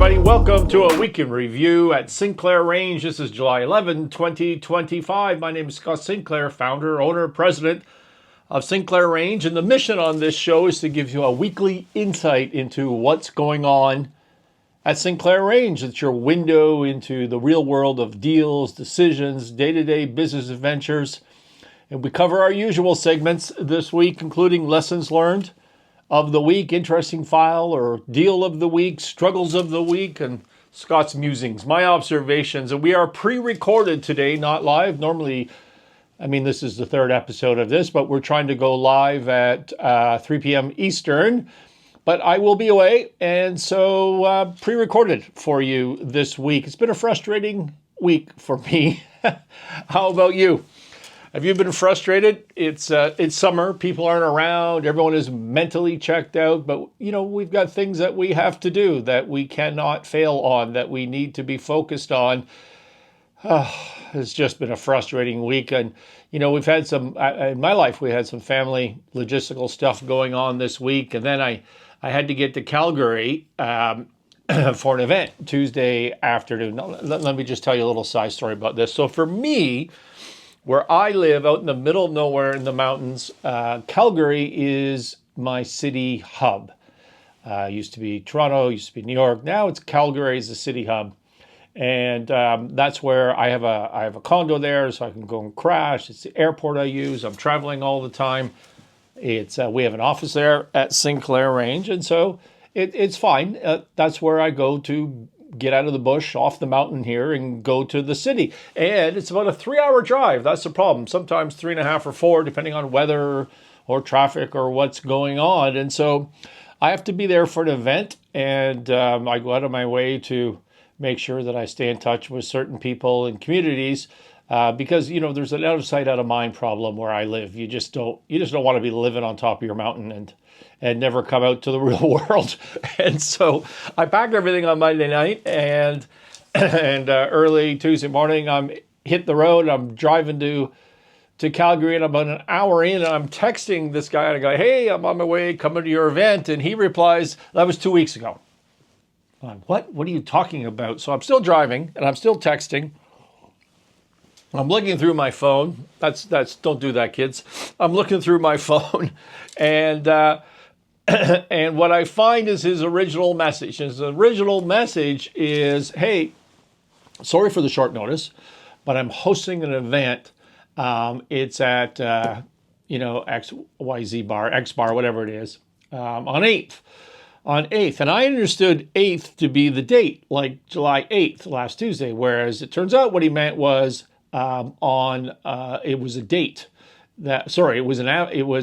everybody. Welcome to a week in review at Sinclair Range. This is July 11, 2025. My name is Scott Sinclair, founder, owner, president of Sinclair Range. And the mission on this show is to give you a weekly insight into what's going on at Sinclair Range. It's your window into the real world of deals, decisions, day-to-day business adventures. And we cover our usual segments this week, including lessons learned of the week, interesting file or deal of the week, struggles of the week, and Scott's musings, my observations. And we are pre-recorded today, not live. Normally, this is the third episode of this, but we're trying to go live at 3 p.m. Eastern. But I will be away, and so pre-recorded for you this week. It's been a frustrating week for me. How about you? Have you been frustrated? It's summer. People aren't around. Everyone is mentally checked out. But, we've got things that we have to do that we cannot fail on, that we need to be focused on. It's just been a frustrating week. And, we've had some, in my life, we had some family logistical stuff going on this week. And then I had to get to Calgary for an event Tuesday afternoon. Now, let me just tell you a little side story about this. So for me, where I live out in the middle of nowhere in the mountains, Calgary is my city hub. Used to be Toronto, used to be New York. Now it's Calgary is the city hub. And that's where I have a condo there, so I can go and crash. It's the airport I use. I'm traveling all the time. We have an office there at Sinclair Range, and so it's fine. That's where I go to get out of the bush, off the mountain here, and go to the city. And it's about a 3-hour drive. That's the problem. Sometimes 3.5 or 4, depending on weather or traffic or what's going on. And so I have to be there for an event, and I go out of my way to make sure that I stay in touch with certain people and communities because, there's an out of sight, out of mind problem where I live. You just don't want to be living on top of your mountain and never come out to the real world. And so I packed everything on Monday night and early Tuesday morning, I'm hit the road. I'm driving to Calgary, and about an hour in, and I'm texting this guy and I go, "Hey, I'm on my way, coming to your event." And he replies, "That was 2 weeks ago." I'm like, "What? What are you talking about?" So I'm still driving and I'm still texting. I'm looking through my phone. That's don't do that, kids. I'm looking through my phone, and and what I find is his original message. His original message is, "Hey, sorry for the short notice, but I'm hosting an event. It's at XYZ bar, X bar, whatever it is, on 8th." On 8th. And I understood 8th to be the date, like July 8th, last Tuesday, whereas it turns out what he meant was it was a date. It was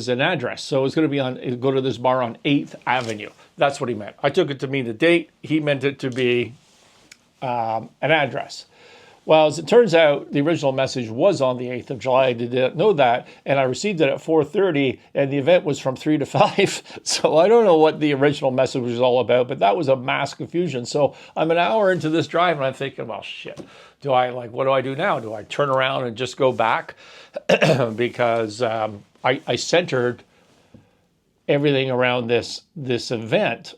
an address. So it was going to be go to this bar on 8th Avenue. That's what he meant. I took it to mean the date. He meant it to be an address. Well, as it turns out, the original message was on the 8th of July. I did not know that, and I received it at 4:30, and the event was from 3 to 5. So I don't know what the original message was all about, but that was a mass confusion. So I'm an hour into this drive, and I'm thinking, well, shit. What do I do now? Do I turn around and just go back? Because I centered everything around this event.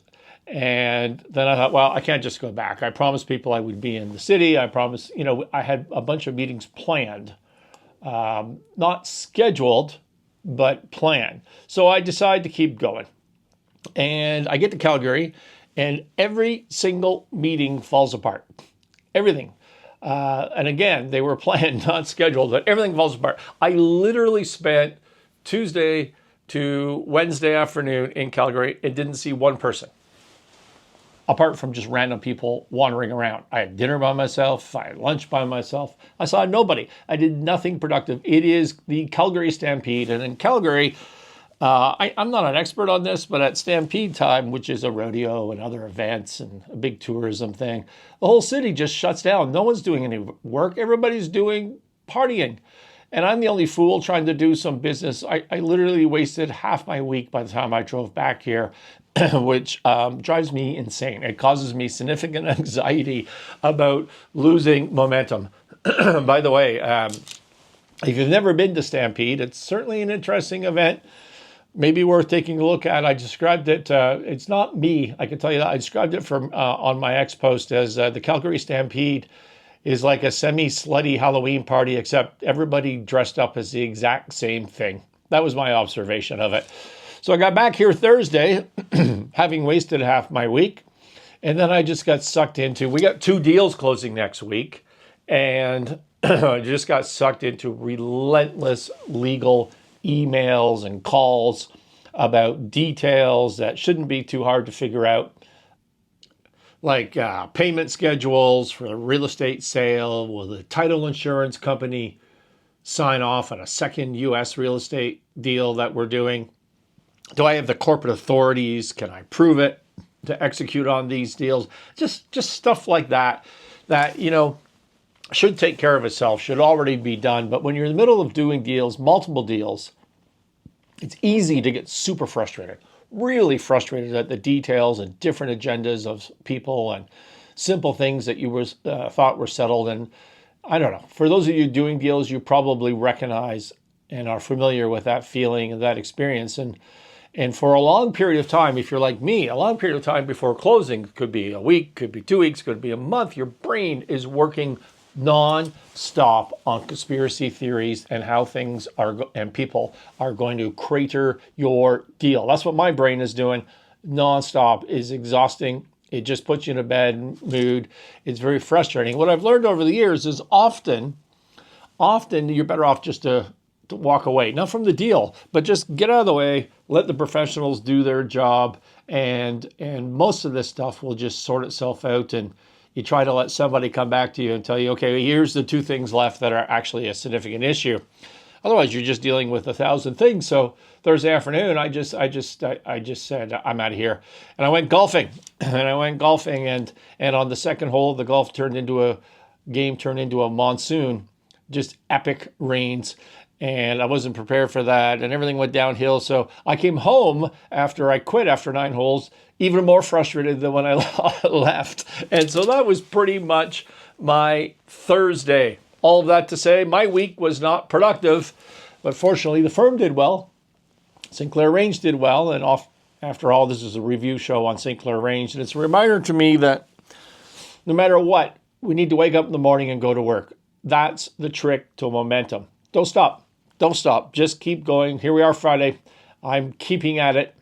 And then I thought, well, I can't just go back. I promised people I would be in the city. I promised, I had a bunch of meetings planned, not scheduled, but planned. So I decided to keep going. And I get to Calgary, and every single meeting falls apart. Everything. And again, they were planned, not scheduled, but everything falls apart. I literally spent Tuesday to Wednesday afternoon in Calgary and didn't see one person, apart from just random people wandering around. I had dinner by myself. I had lunch by myself. I saw nobody. I did nothing productive. It is the Calgary Stampede. And in Calgary, I'm not an expert on this, but at Stampede time, which is a rodeo and other events and a big tourism thing, the whole city just shuts down. No one's doing any work. Everybody's doing partying. And I'm the only fool trying to do some business. I literally wasted half my week by the time I drove back here, which drives me insane. It causes me significant anxiety about losing momentum. By the way, if you've never been to Stampede, it's certainly an interesting event. maybe worth taking a look at. I described it, it's not me, I can tell you that. I described it from on my X post as the Calgary Stampede is like a semi-slutty Halloween party, except everybody dressed up as the exact same thing. That was my observation of it. So I got back here Thursday, having wasted half my week, and then I just got sucked into, we got 2 deals closing next week, and I just got sucked into relentless legal emails and calls about details that shouldn't be too hard to figure out, like payment schedules for a real estate sale. Will the title insurance company sign off on a second U.S. real estate deal that we're doing? Do I have the corporate authorities? Can I prove it to execute on these deals? Just stuff like that, should take care of itself, should already be done. But when you're in the middle of doing deals, multiple deals, it's easy to get super frustrated, really frustrated at the details and different agendas of people and simple things that you thought were settled. And I don't know, for those of you doing deals, you probably recognize and are familiar with that feeling and that experience. And for a long period of time, if you're like me, a long period of time before closing, could be a week, could be 2 weeks, could be a month, your brain is working non-stop on conspiracy theories and how things are and people are going to crater your deal. That's what my brain is doing non-stop. Is exhausting. It just puts you in a bad mood. It's very frustrating. What I've learned over the years is often you're better off just to walk away, not from the deal, but just get out of the way, let the professionals do their job, and most of this stuff will just sort itself out. And you try to let somebody come back to you and tell you, okay, here's the 2 things left that are actually a significant issue. Otherwise, you're just dealing with 1,000 things. So Thursday afternoon, I just said, I'm out of here. And I went golfing. And on the second hole, the golf turned into a monsoon, just epic rains. And I wasn't prepared for that, and everything went downhill. So I came home after I quit after 9 holes, even more frustrated than when I left. And so that was pretty much my Thursday. All of that to say, my week was not productive, but fortunately the firm did well. Sinclair Range did well, and after all, this is a review show on Sinclair Range, and it's a reminder to me that no matter what, we need to wake up in the morning and go to work. That's the trick to momentum. Don't stop. Don't stop. Just keep going. Here we are Friday. I'm keeping at it,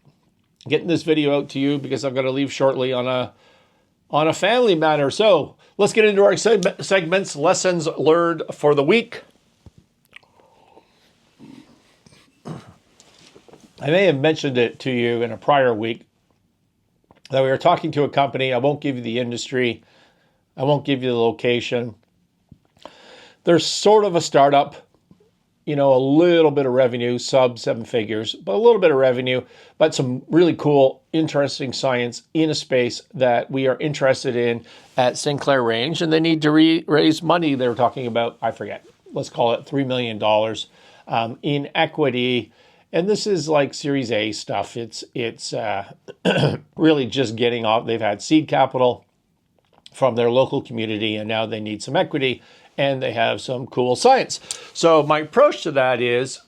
getting this video out to you because I'm going to leave shortly on a family matter. So let's get into our segments, lessons learned for the week. I may have mentioned it to you in a prior week that we were talking to a company. I won't give you the industry. I won't give you the location. They're sort of a startup. A little bit of revenue, sub 7 figures, but a little bit of revenue, but some really cool, interesting science in a space that we are interested in at Sinclair Range. And they need to raise money. They were talking about, I forget, let's call it $3 million in equity. And this is like Series A stuff. It's really just getting off. They've had seed capital from their local community, and now they need some equity. And they have some cool science. So my approach to that is,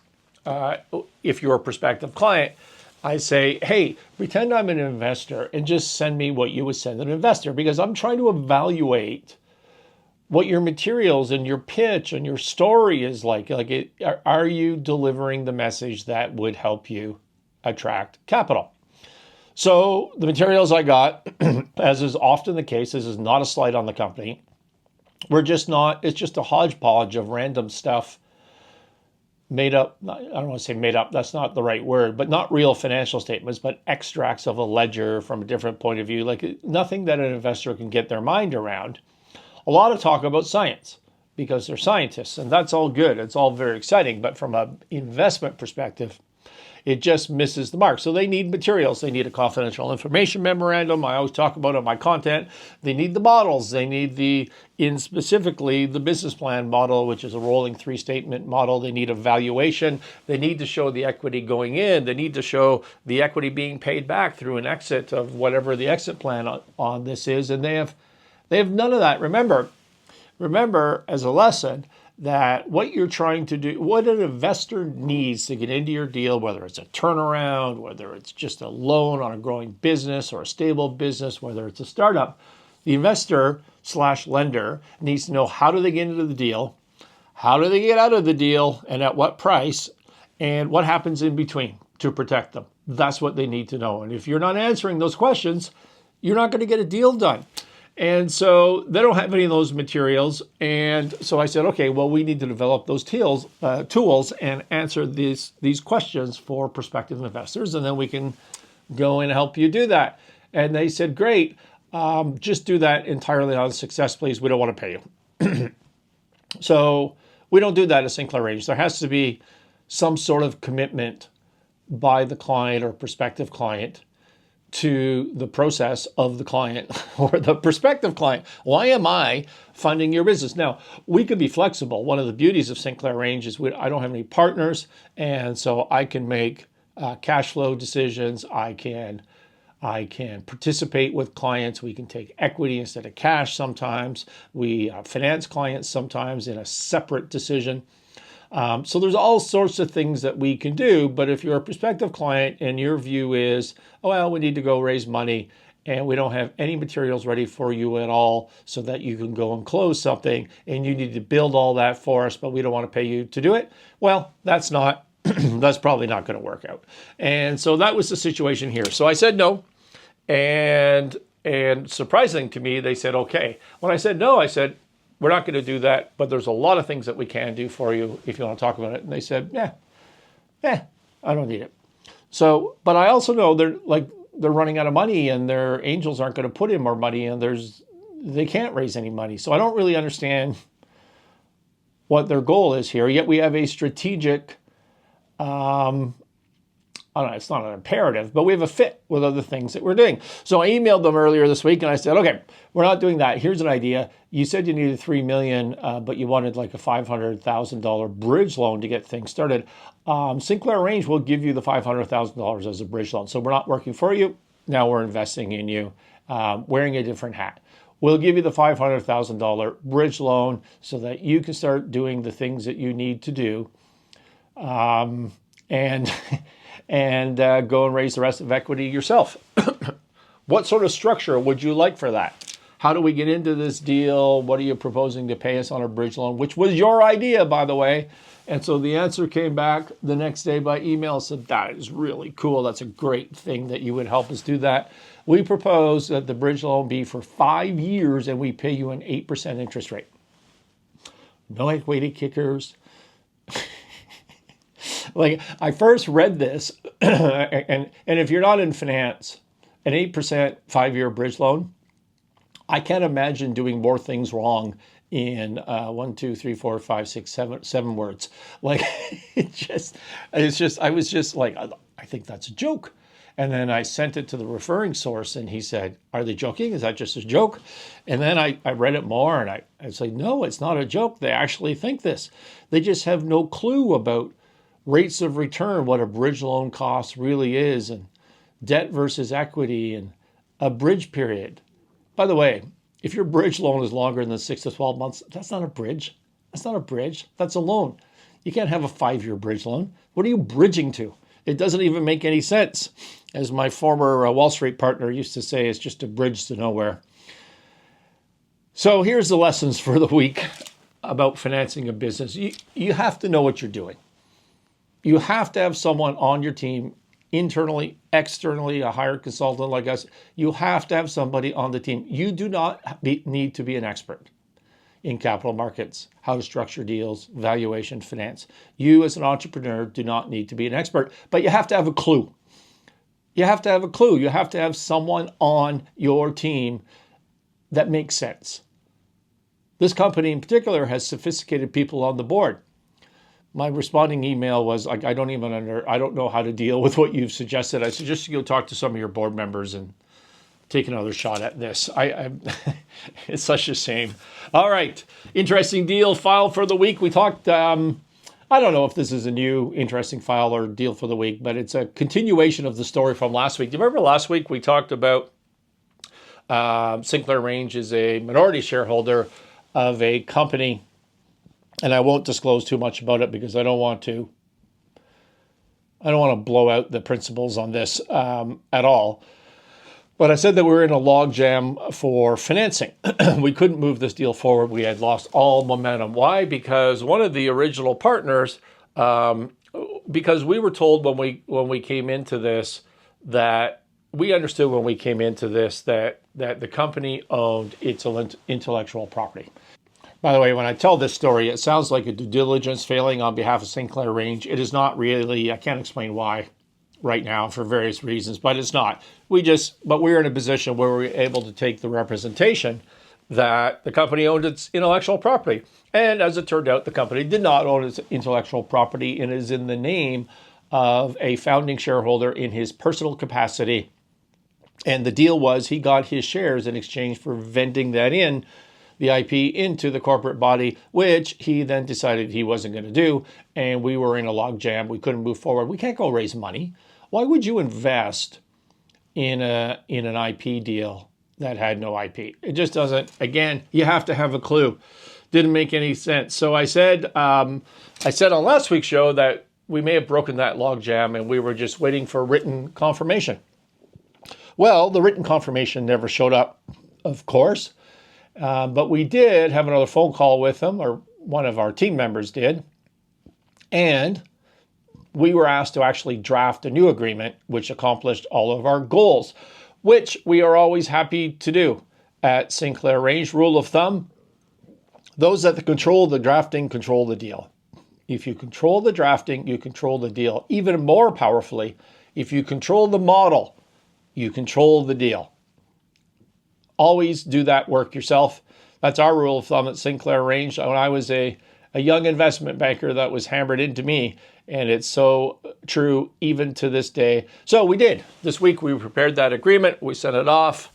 if you're a prospective client, I say, hey, pretend I'm an investor and just send me what you would send an investor, because I'm trying to evaluate what your materials and your pitch and your story is like. Are you delivering the message that would help you attract capital? So the materials I got, as is often the case, this is not a slight on the company. It's just a hodgepodge of random stuff made up. I don't want to say made up, that's not the right word, but not real financial statements, but extracts of a ledger from a different point of view, like nothing that an investor can get their mind around. A lot of talk about science because they're scientists, and that's all good. It's all very exciting, but from an investment perspective, it just misses the mark. So they need materials. They need a confidential information memorandum. I always talk about it in my content. They need the models. They need specifically the business plan model, which is a rolling 3-statement model. They need a valuation. They need to show the equity going in. They need to show the equity being paid back through an exit of whatever the exit plan on this is. And they have none of that. Remember as a lesson that what you're trying to do, what an investor needs to get into your deal, whether it's a turnaround, whether it's just a loan on a growing business or a stable business, whether it's a startup, the investor slash lender needs to know how do they get into the deal, how do they get out of the deal, and at what price, and what happens in between to protect them. That's what they need to know. And if you're not answering those questions, you're not going to get a deal done. And so they don't have any of those materials. And so I said, okay, well, we need to develop those tools and answer these questions for prospective investors. And then we can go and help you do that. And they said, great, just do that entirely on success, please. We don't want to pay you. So we don't do that at Sinclair Range. There has to be some sort of commitment by the client or prospective client to the process of the client or the prospective client. Why am I funding your business? Now, we can be flexible. One of the beauties of Sinclair Range is I don't have any partners, and so I can make cash flow decisions. I can participate with clients. We can take equity instead of cash sometimes. We finance clients sometimes in a separate decision. So there's all sorts of things that we can do. But if you're a prospective client and your view is, oh, well, we need to go raise money and we don't have any materials ready for you at all so that you can go and close something and you need to build all that for us, but we don't want to pay you to do it. Well, that's probably not going to work out. And so that was the situation here. So I said no. And surprising to me, they said, okay. When I said no, I said, we're not going to do that, but there's a lot of things that we can do for you if you want to talk about it. And they said, I don't need it. So, but I also know they're running out of money and their angels aren't going to put in more money and they can't raise any money. So I don't really understand what their goal is here. Yet we have a strategic, I don't know, it's not an imperative, but we have a fit with other things that we're doing. So I emailed them earlier this week and I said, okay, we're not doing that. Here's an idea. You said you needed $3 million, but you wanted like a $500,000 bridge loan to get things started. Sinclair Range will give you the $500,000 as a bridge loan. So we're not working for you. Now we're investing in you, wearing a different hat. We'll give you the $500,000 bridge loan so that you can start doing the things that you need to do. And go and raise the rest of equity yourself. What sort of structure would you like for that? How do we get into this deal? What are you proposing to pay us on a bridge loan? Which was your idea, by the way. And so the answer came back the next day by email, said, that is really cool. That's a great thing that you would help us do that. We propose that the bridge loan be for 5 years and we pay you an 8% interest rate. No equity kickers. Like, I first read this, and if you're not in finance, an 8% 5-year bridge loan, I can't imagine doing more things wrong in 1, 2, 3, 4, 5, 6, 7 words. Like, I was just like, I think that's a joke. And then I sent it to the referring source, and he said, are they joking? Is that just a joke? And then I read it more, and I was like, no, it's not a joke. They actually think this. They just have no clue about rates of return, what a bridge loan cost really is, and debt versus equity, and a bridge period. By the way, if your bridge loan is longer than 6 to 12 months, that's not a bridge. That's not a bridge. That's a loan. You can't have a 5-year bridge loan. What are you bridging to? It doesn't even make any sense. As my former Wall Street partner used to say, it's just a bridge to nowhere. So here's the lessons for the week about financing a business. You have to know what you're doing. You have to have someone on your team, internally, externally, a hired consultant like us. You have to have somebody on the team. You do not need to be an expert in capital markets, how to structure deals, valuation, finance. You as an entrepreneur do not need to be an expert, but you have to have a clue. You have to have a clue. You have to have someone on your team that makes sense. This company in particular has sophisticated people on the board. My responding email was like, I don't know how to deal with what you've suggested. I suggest you go talk to some of your board members and take another shot at this. It's such a shame. All right. Interesting deal file for the week. We talked, I don't know if this is a new interesting file or deal for the week, but it's a continuation of the story from last week. Do you remember last week we talked about Sinclair Range is a minority shareholder of a company and I won't disclose too much about it because I don't want to blow out the principles on this at all. But I said that we were in a logjam for financing. We couldn't move this deal forward. We had lost all momentum. Why? Because one of the original partners, because we were told when we came into this that we understood when we came into this that the company owned its intellectual property. By the way, when I tell this story, it sounds like a due diligence failing on behalf of Sinclair Range. It is not really. I can't explain why right now for various reasons, but it's not. But we're in a position where we're able to take the representation that the company owned its intellectual property. And as it turned out, the company did not own its intellectual property and is in the name of a founding shareholder in his personal capacity. And the deal was he got his shares in exchange for vending that in, the IP, into the corporate body, which he then decided he wasn't going to do. And we were in a logjam. We couldn't move forward. We can't go raise money. Why would you invest in an IP deal that had no IP? It just doesn't. Again, you have to have a clue. Didn't make any sense. So I said on last week's show that we may have broken that logjam and we were just waiting for written confirmation. Well, the written confirmation never showed up, of course. But we did have another phone call with them, or one of our team members did. And we were asked to actually draft a new agreement, which accomplished all of our goals, which we are always happy to do at Sinclair Range. Rule of thumb, those that control the drafting control the deal. If you control the drafting, you control the deal. Even more powerfully, if you control the model, you control the deal. Always do that work yourself. That's our rule of thumb at Sinclair Range. When I was a young investment banker, that was hammered into me, and it's so true even to this day. So we did. This week we prepared that agreement. We sent it off.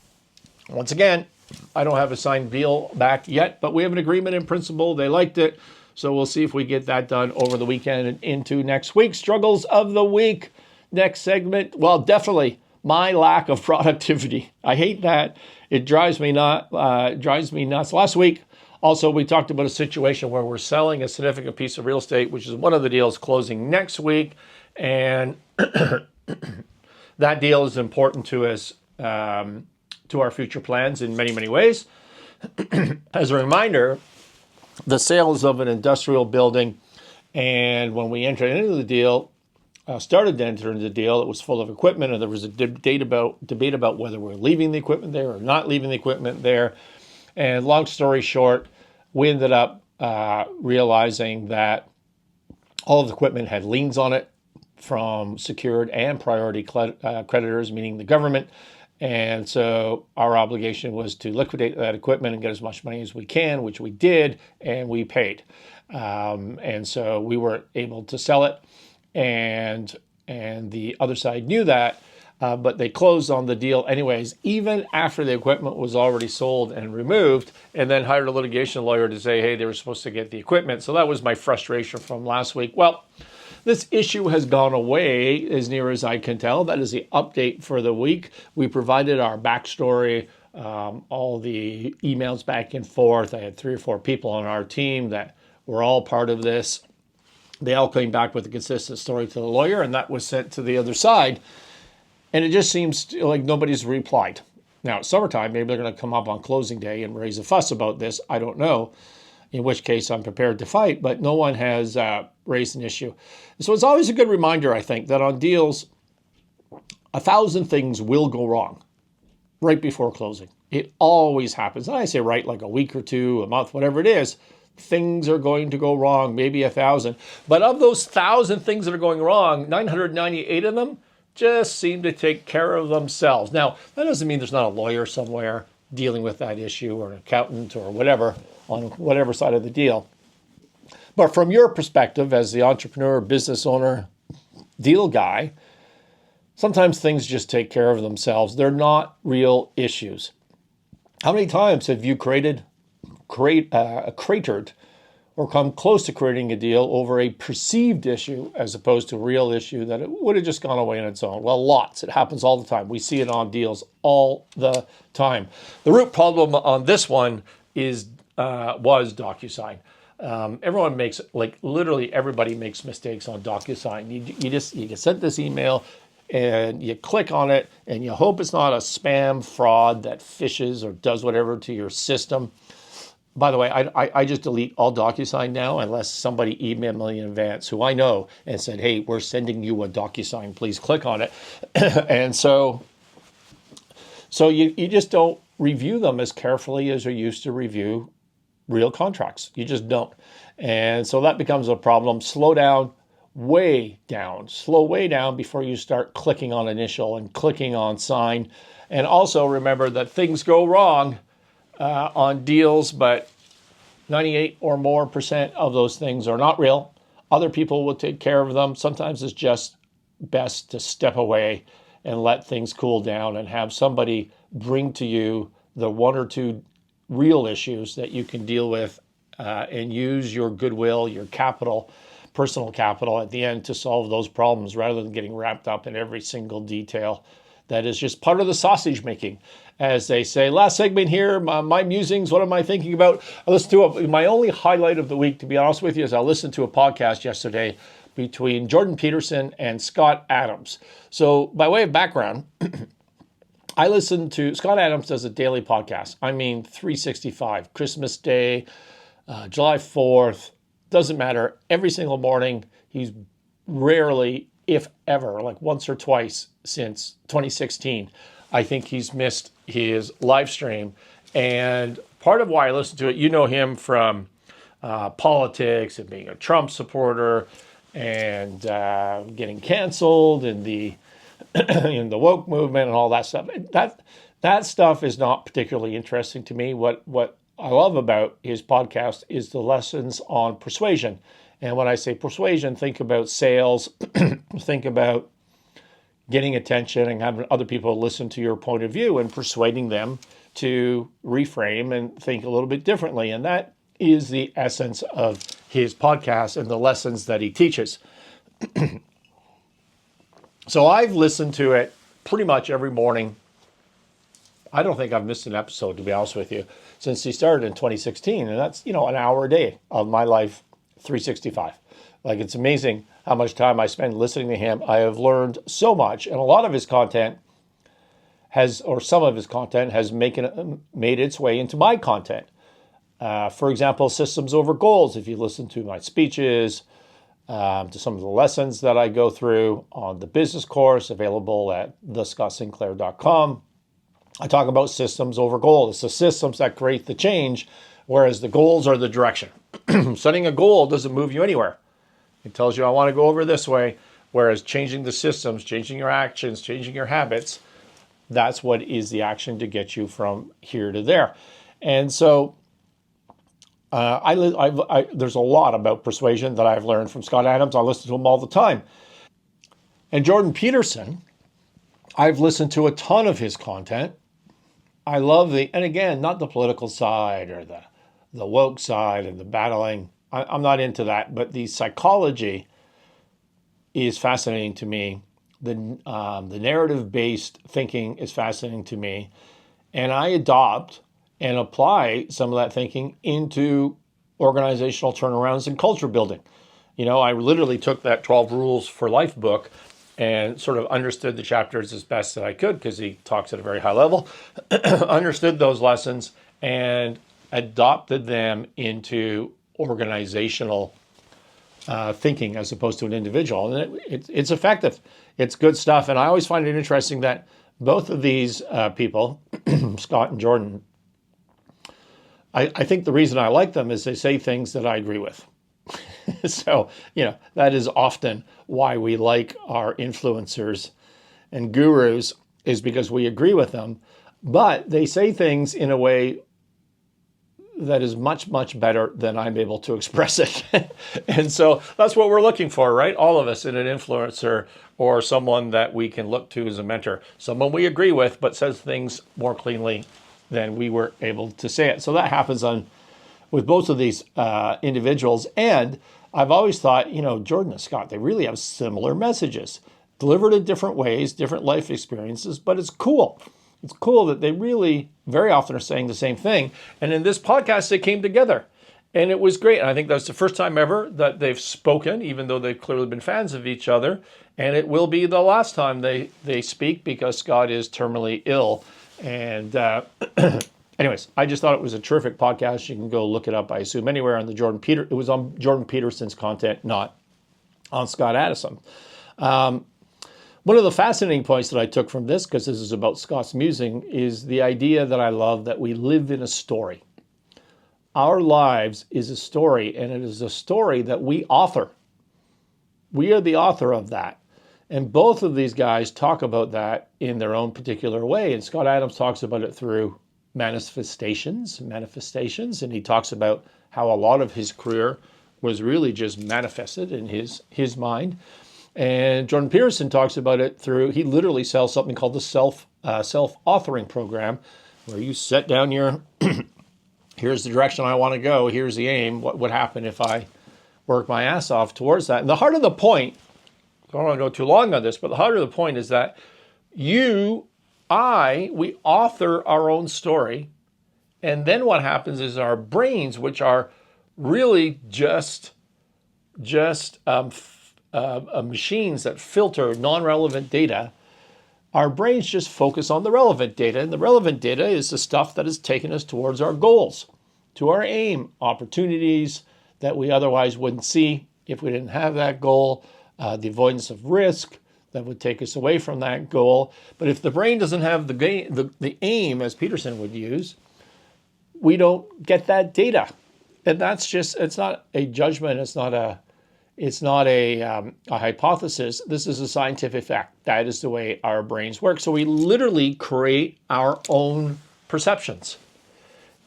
Once again, I don't have a signed deal back yet, but we have an agreement in principle. They liked it. So we'll see if we get that done over the weekend and into next week. Struggles of the week. Next segment. Well, definitely my lack of productivity. I hate that. It drives me nuts. Last week, also, we talked about a situation where we're selling a significant piece of real estate, which is one of the deals closing next week. And that deal is important to us, to our future plans in many, many ways. As a reminder, the sales of an industrial building, and when we entered into the deal, started to enter into the deal, it was full of equipment, and there was a debate about whether we're leaving the equipment there or not leaving the equipment there. And long story short, we ended up realizing that all of the equipment had liens on it from secured and priority creditors, meaning the government. And so our obligation was to liquidate that equipment and get as much money as we can, which we did, and we paid. And so we were able to sell it. And the other side knew that, but they closed on the deal anyways, even after the equipment was already sold and removed, and then hired a litigation lawyer to say, hey, they were supposed to get the equipment. So that was my frustration from last week. Well, this issue has gone away as near as I can tell. That is the update for the week. We provided our backstory, all the emails back and forth. I had 3 or 4 people on our team that were all part of this. They all came back with a consistent story to the lawyer, and that was sent to the other side. And it just seems like nobody's replied. Now, it's summertime. Maybe they're going to come up on closing day and raise a fuss about this. I don't know, in which case I'm prepared to fight, but no one has raised an issue. So it's always a good reminder, I think, that on deals, 1,000 things will go wrong right before closing. It always happens. And I say right, like a week or 2, a month, whatever it is. Things are going to go wrong, maybe 1,000. But of those 1,000 things that are going wrong, 998 of them just seem to take care of themselves. Now, that doesn't mean there's not a lawyer somewhere dealing with that issue, or an accountant or whatever on whatever side of the deal. But from your perspective as the entrepreneur, business owner, deal guy, sometimes things just take care of themselves. They're not real issues. How many times have you cratered or come close to creating a deal over a perceived issue as opposed to a real issue that it would have just gone away on its own? Well, lots. It happens all the time. We see it on deals all the time. The root problem on this one was DocuSign. Everyone makes, like literally everybody makes mistakes on DocuSign. You get sent this email and you click on it and you hope it's not a spam fraud that fishes or does whatever to your system. By the way, I just delete all DocuSign now unless somebody emailed me in advance who I know and said, hey, we're sending you a DocuSign, please click on it. And so you just don't review them as carefully as you used to review real contracts. You just don't. And so that becomes a problem. Slow way down before you start clicking on initial and clicking on sign. And also remember that things go wrong on deals, but 98 or more % of those things are not real. Other people will take care of them. Sometimes it's just best to step away and let things cool down and have somebody bring to you the one or two real issues that you can deal with and use your goodwill, your capital, personal capital at the end to solve those problems rather than getting wrapped up in every single detail that is just part of the sausage making. As they say, last segment here, my musings, what am I thinking about? I listened to my only highlight of the week, to be honest with you, is I listened to a podcast yesterday between Jordan Peterson and Scott Adams. So by way of background, I listen to, Scott Adams does a daily podcast. I mean, 365, Christmas Day, July 4th, doesn't matter. Every single morning, he's rarely, if ever, like once or twice since 2016, I think he's missed his live stream. And part of why I listen to it, you know him from politics and being a Trump supporter and getting canceled and the in the woke movement and all that stuff. That stuff is not particularly interesting to me. What I love about his podcast is the lessons on persuasion. And when I say persuasion, think about sales, think about getting attention and having other people listen to your point of view and persuading them to reframe and think a little bit differently. And that is the essence of his podcast and the lessons that he teaches. So I've listened to it pretty much every morning. I don't think I've missed an episode, to be honest with you, since he started in 2016. And that's, an hour a day of my life, 365. Like, it's amazing how much time I spend listening to him. I have learned so much. And a lot of his content some of his content has made its way into my content. For example, systems over goals. If you listen to my speeches, to some of the lessons that I go through on the business course available at thescottsinclair.com, I talk about systems over goals. It's the systems that create the change, whereas the goals are the direction. Setting a goal doesn't move you anywhere. It tells you, I want to go over this way, whereas changing the systems, changing your actions, changing your habits, that's what is the action to get you from here to there. And so there's a lot about persuasion that I've learned from Scott Adams. I listen to him all the time. And Jordan Peterson, I've listened to a ton of his content. I love and again, not the political side or the woke side and the battling. I'm not into that, but the psychology is fascinating to me. The narrative-based thinking is fascinating to me. And I adopt and apply some of that thinking into organizational turnarounds and culture building. I literally took that 12 Rules for Life book and sort of understood the chapters as best that I could because he talks at a very high level, understood those lessons and adopted them into organizational thinking as opposed to an individual. And it's effective. It's good stuff. And I always find it interesting that both of these people, Scott and Jordan, I think the reason I like them is they say things that I agree with. So, that is often why we like our influencers and gurus, is because we agree with them, but they say things in a way that is much, much better than I'm able to express it. And so that's what we're looking for, right? All of us in an influencer or someone that we can look to as a mentor, someone we agree with, but says things more cleanly than we were able to say it. So that happens with both of these individuals. And I've always thought, Jordan and Scott, they really have similar messages, delivered in different ways, different life experiences, but it's cool. It's cool that they really very often are saying the same thing. And in this podcast, they came together. And it was great. And I think that's the first time ever that they've spoken, even though they've clearly been fans of each other. And it will be the last time they speak because Scott is terminally ill. And anyways, I just thought it was a terrific podcast. You can go look it up, I assume, anywhere on the it was on Jordan Peterson's content, not on Scott Addison. One of the fascinating points that I took from this, because this is about Scott's musing, is the idea that I love that we live in a story. Our lives is a story, and it is a story that we author. We are the author of that. And both of these guys talk about that in their own particular way. And Scott Adams talks about it through manifestations, and he talks about how a lot of his career was really just manifested in his mind. And Jordan Peterson talks about it through, he literally sells something called the self-authoring program, where you set down your here's the direction I want to go. Here's the aim. What would happen if I work my ass off towards that? And the heart of the point, I don't want to go too long on this, but the heart of the point is that we author our own story. And then what happens is our brains, which are really just machines that filter non-relevant data, our brains just focus on the relevant data, and the relevant data is the stuff that has taken us towards our goals, to our aim, opportunities that we otherwise wouldn't see if we didn't have that goal, the avoidance of risk that would take us away from that goal. But if the brain doesn't have the aim, as Peterson would use, we don't get that data. And that's just, it's not a judgment, it's not a hypothesis. This is a scientific fact. That is the way our brains work. So we literally create our own perceptions.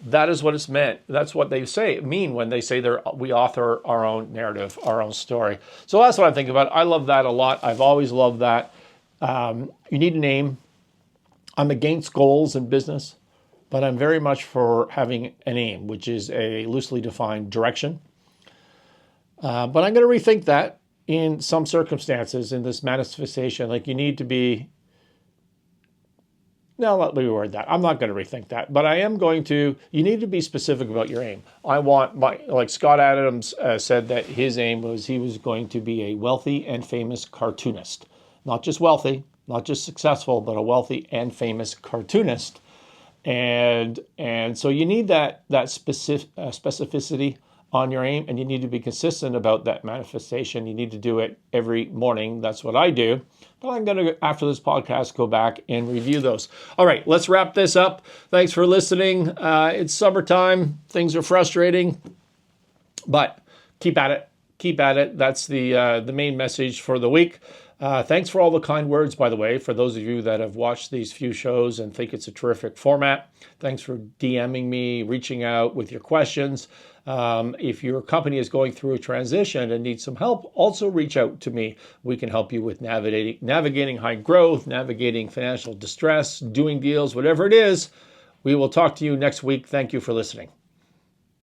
That is what it's meant. That's what they mean when they say we author our own narrative, our own story. So that's what I'm thinking about. I love that a lot. I've always loved that. You need an aim. I'm against goals in business, but I'm very much for having an aim, which is a loosely defined direction. But I'm going to rethink that in some circumstances in this manifestation. Like you need to be, no, let me reword that. I'm not going to rethink that, but I am going to, you need to be specific about your aim. I want like Scott Adams said that his aim was he was going to be a wealthy and famous cartoonist. Not just wealthy, not just successful, but a wealthy and famous cartoonist. And so you need that specificity on your aim, and you need to be consistent about that manifestation. You need to do it every morning. That's what I do. But I'm going to, after this podcast, go back and review those. All right, let's wrap this up. Thanks for listening. It's summertime. Things are frustrating, but keep at it. Keep at it. That's the main message for the week. Thanks for all the kind words, by the way, for those of you that have watched these few shows and think it's a terrific format. Thanks for DMing me, reaching out with your questions. If your company is going through a transition and needs some help, also reach out to me. We can help you with navigating high growth, navigating financial distress, doing deals, whatever it is. We will talk to you next week. Thank you for listening.